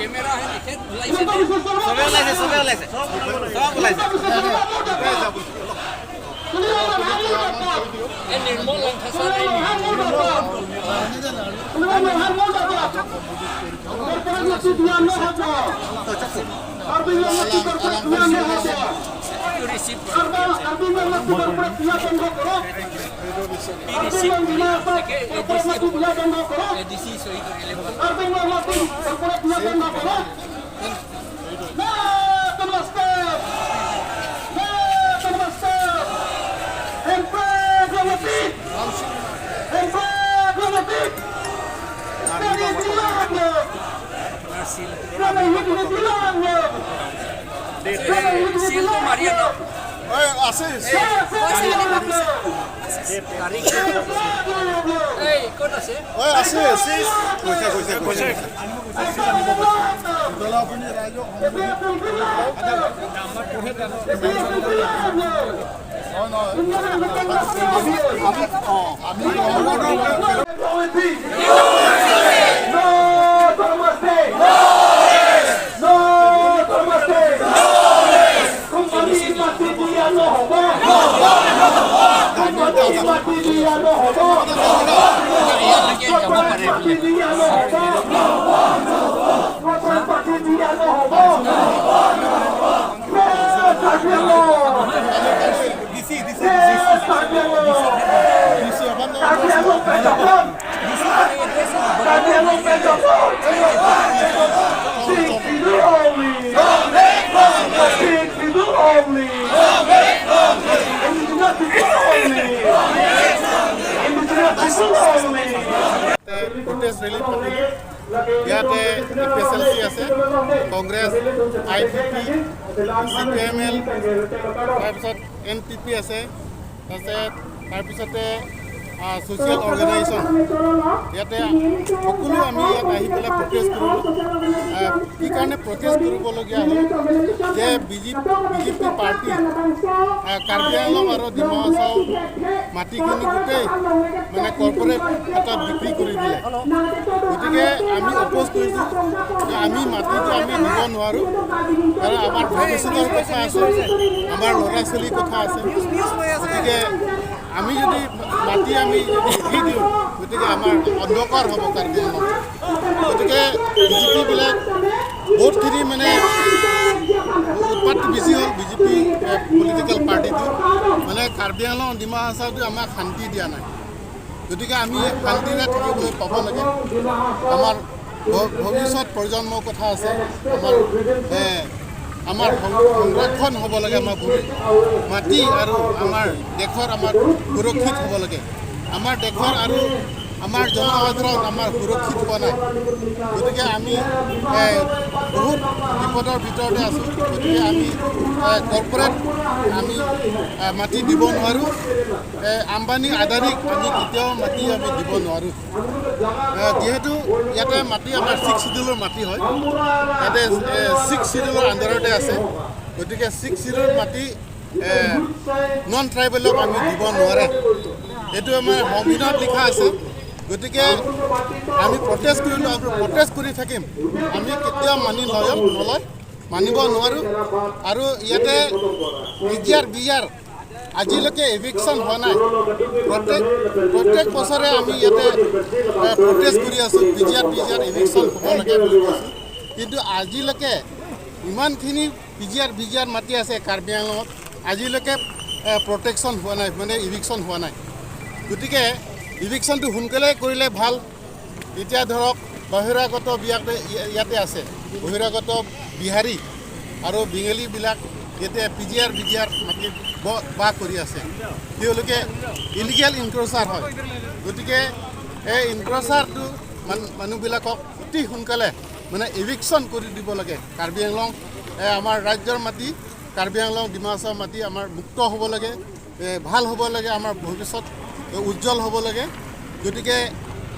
Kamera ini kan edisi so itu Silvio Mariano. Assis. Hey, conoce? Assis. ইয়াতে এপিএছএলচি আছে Congress IPP চিপিএমএল তাৰপিছত NPP আছে তাৰপিছতে ছ'চিয়েল অৰ্গেনাইজেশ্যন ইয়াতে সকলো আমি ইয়াত আহি পেলাই প্ৰটেষ্ট কৰিলোঁ কি কাৰণে প্ৰটেষ্ট কৰিবলগীয়া হ'ল যে বিজেপি পাৰ্টি কাৰ্বি আংলং আৰু ডিমা হাছাও মাটিখিনি গোটেই মানে কৰ্পৰেট এটা বিক্ৰী কৰি দিলে গতিকে আমি অপ'জ কৰিছোঁ যে আমি মাটিটো আমি দিব নোৱাৰোঁ কাৰণ আমাৰ ভৱিষ্যতৰ কথা আছে আমাৰ ল'ৰা ছোৱালীৰ কথা আছে গতিকে আমি যদি মাটি আমি যদি দি দিওঁ গতিকে আমাৰ অন্ধকাৰ হ'ব কাৰ্বি আংলং গতিকে বিজেপিবিলাক বহুতখিনি মানে উৎপাতটো বেছি হ'ল বিজেপি পলিটিকেল পাৰ্টিটো মানে কাৰ্বি আংলং ডিমা হাছাওটো আমাক শান্তি দিয়া নাই গতিকে আমি শান্তিৰে থাকিবলৈ পাব লাগে আমাৰ ভৱিষ্যত প্ৰজন্মৰ কথা আছে আমাৰ সংৰক্ষণ হ'ব লাগে আমাৰ মাটি আৰু আমাৰ দেশৰ আমাৰ সুৰক্ষিত হ'ব লাগে আমাৰ দেশৰ আৰু আমাৰ জনসাধাৰণ আমাৰ সুৰক্ষিত হোৱা নাই গতিকে আমি বহুত বিপদৰ ভিতৰতে আছোঁ গতিকে আমি কৰ্পৰেট আমি মাটি দিব নোৱাৰোঁ আম্বানী আদানীক আমি কেতিয়াও মাটি আমি দিব নোৱাৰোঁ যিহেতু ইয়াতে মাটি আমাৰ 6 শিডিউলৰ মাটি হয় ইয়াতে 6 শিডিউলৰ আণ্ডাৰতে আছে গতিকে 6 শিডিউলৰ মাটি নন ট্ৰাইবেলক আমি দিব নোৱাৰে এইটো আমাৰ সংবিধানত লিখা আছে গতিকে আমি প্ৰটেষ্ট কৰিলোঁ আৰু প্ৰটেষ্ট কৰি থাকিম আমি কেতিয়াও মানিব নোৱাৰোঁ আৰু ইয়াতে বিয়াৰ আজিলৈকে এভিকশ্যন হোৱা নাই প্ৰত্যেক বছৰে আমি ইয়াতে প্ৰটেষ্ট কৰি আছোঁ বিয়াৰ এভিকশ্যন হ'ব লাগে বুলি কৈছোঁ কিন্তু আজিলৈকে ইমানখিনি বিয়াৰ মাটি আছে কাৰ্বি আংলঙত আজিলৈকে প্ৰটেকশ্যন হোৱা নাই মানে ইভিকশ্যন হোৱা নাই গতিকে ইভিকশ্যনটো সোনকালে কৰিলে ভাল এতিয়া ধৰক বহিৰাগত ইয়াতে আছে বহিৰাগত বিহাৰী আৰু বেংগলীবিলাক ইয়াতে বিজিআৰ মাটি বাস কৰি আছে তেওঁলোকে ইলিগেল ইনক্ৰ'চাৰ হয় গতিকে এই ইনক্ৰ'চাৰটো মানুহবিলাকক অতি সোনকালে মানে এভিকশ্যন কৰি দিব লাগে কাৰ্বি আংলং আমাৰ ৰাজ্যৰ মাটি কাৰ্বি আংলং ডিমা হাছাওৰ মাটি আমাৰ মুক্ত হ'ব লাগে ভাল হ'ব লাগে আমাৰ ভৱিষ্যত উজ্জ্বল হ'ব লাগে গতিকে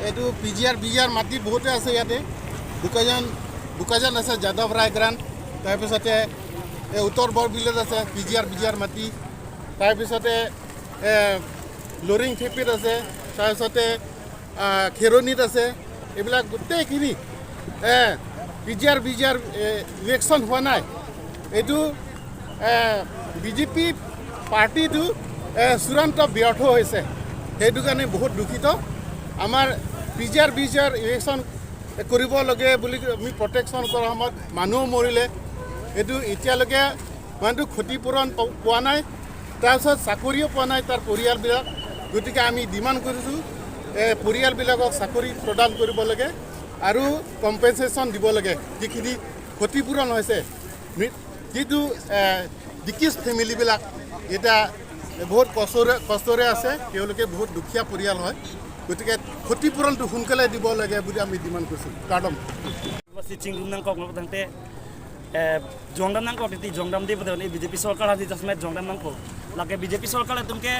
এইটো পিজিআৰ বিজিআৰ মাটি বহুতে আছে ইয়াতে বোকাজান আছে যাদৱ ৰায় গ্ৰাণ্ট তাৰপিছতে উত্তৰ বৰবিলত আছে পিজিআৰ মাটি তাৰপিছতে লৰিং খেপিত আছে তাৰপিছতে খেৰণিত আছে এইবিলাক গোটেইখিনি পিজিআৰ ইলেকশ্যন হোৱা নাই এইটো বিজেপি পাৰ্টিটো চূড়ান্ত ব্যৰ্থ হৈছে সেইটো কাৰণে বহুত দুখিত আমাৰ পিজিআৰ ইলেকশ্যন কৰিব লাগে বুলি আমি প্ৰটেকশ্যন কৰাৰ সময়ত মানুহ মৰিলে এইটো এতিয়ালৈকে মানুহটো ক্ষতিপূৰণ পোৱা নাই তাৰপিছত চাকৰিও পোৱা নাই তাৰ পৰিয়ালবিলাক গতিকে আমি ডিমাণ্ড কৰিছোঁ পৰিয়ালবিলাকক চাকৰি প্ৰদান কৰিব লাগে আৰু কম্পেনচেশ্যন দিব লাগে যিখিনি ক্ষতিপূৰণ হৈছে যিটো ডিকিজ ফেমিলিবিলাক এতিয়া বহুত কষ্টৰে আছে তেওঁলোকে বহুত দুখীয়া পৰিয়াল হয় গতিকে ক্ষতিপূৰণটো সোনকালে দিব লাগে বুলি আমি ডিমাণ্ড কৰিছোঁ কাৰ্ডম জংদাম নাংকক জংদাম দিব বিজেপি চৰকাৰ আজি জাষ্টমেট জংদাম নাংকক লাগে বিজেপি চৰকাৰে তুমকে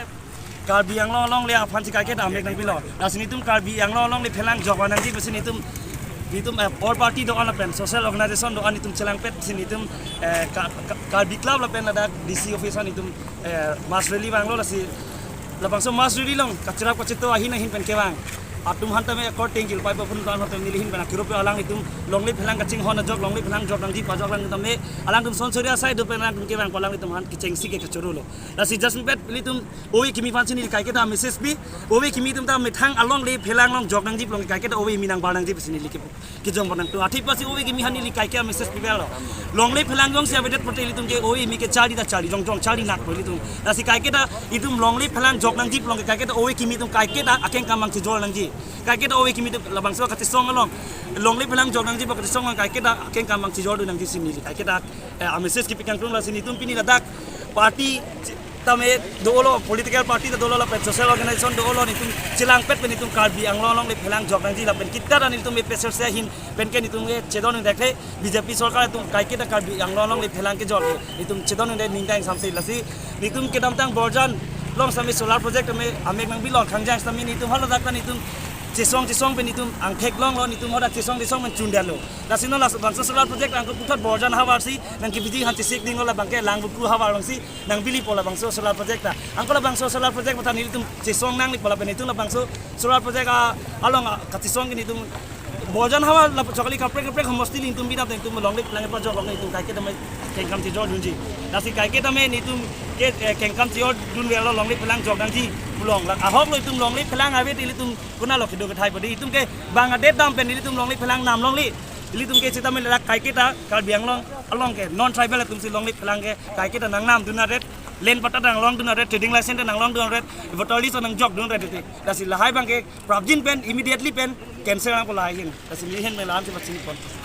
Karbi Anglong le afan sikake da mek nang bilo asini tum karbi anglong le phelang jogwa nang ji besini tum all party do on pen social organization do ani tum chelang pet sini tum karbi club la pen da dc office ani tum mas rally banglo la si la bangso mas rally long kachra kochito ahin ahin pen kewang atum hanta me akor tengil pai ba phun dan hotem nilihin bana kirope alang itum longle phelang kaching hon jog longle phelang jog nang ji pa jog lang tum me alang tum sonsoria sai do pen tum kewang kolang itum han kicheng si ke kachoro lo la si just pet litum owi kimi fansin ni kai ke da message bi owi kimi tum ta methang along le phelang long jog nang ji long kai ke da owi minang barang ji bisini like ki jong banang tu athi pasi owi kimi hani li kai ke message bi belo longle phelang jong si abedet prote litum ke owi mi ke chari da chari jong chari nak boli tum la si kai ke da itum longle phelang jog nang ji long kai ke da owi kimi tum kai ke da akeng kamang si jol nang ji kai ke da owi kimi tum labang so khati song along longle phelang jog nang ji ba khati song kai ke da akeng kamang si jol du nang ji sini kai ke da a message ki pikang tum la sini tum pini ladak party tame dolo political party da dolo la social organization dolo ni tum chilang pet ni tum karbi anglong le phelang jog nang ji la pen kitta da ni tum me pressure se hin pen ke ni tum ge chedon dekhe bjp sarkar tum kai ke da karbi anglong le phelang ke jol ni tum chedon de ningdang samse lasi ni tum ke dam tang borjan long sami solar project me amek nang bilon khangjang sami ni tum halo dakta ni tum chisong pe ni tum angthek long lo ni tum hoda chisong men chundalo lasino la bangsa solar project ang putat borjan hawar si nang ki biji han tisik ding la bangke lang bu hawar long si nang bili pola bangsa solar project ta ang kola bangsa solar project mata ni tum chisong nang ni pola pe ni tum la bangsa solar project along ka chisong ni tum borjan hawar la chokali kapre homosti ni tum bidam tum long le lang pa jog long ni tum kai ke dam kengkam ti jor dunji lasi kai ke dam ni tum ke kengkam ti jor dun we long le pelang jog dang ji long la ahok lo tum long le pelang ave ti tum kuna lo khido ke thai padi tum ke bangladesh dam pen ni tum long le pelang nam long li tum ke chita me la kai ke ta kal biang long along ke non tribal tum si long le pelang ke kai ke ta nang nam duna red len pata dang long duna red trading license nang long duna red votali so nang jog dun red ti dasi la hai bang ke prabjin pen immediately pen cancel ang ko la hin dasi ni hen me lam se pachini pon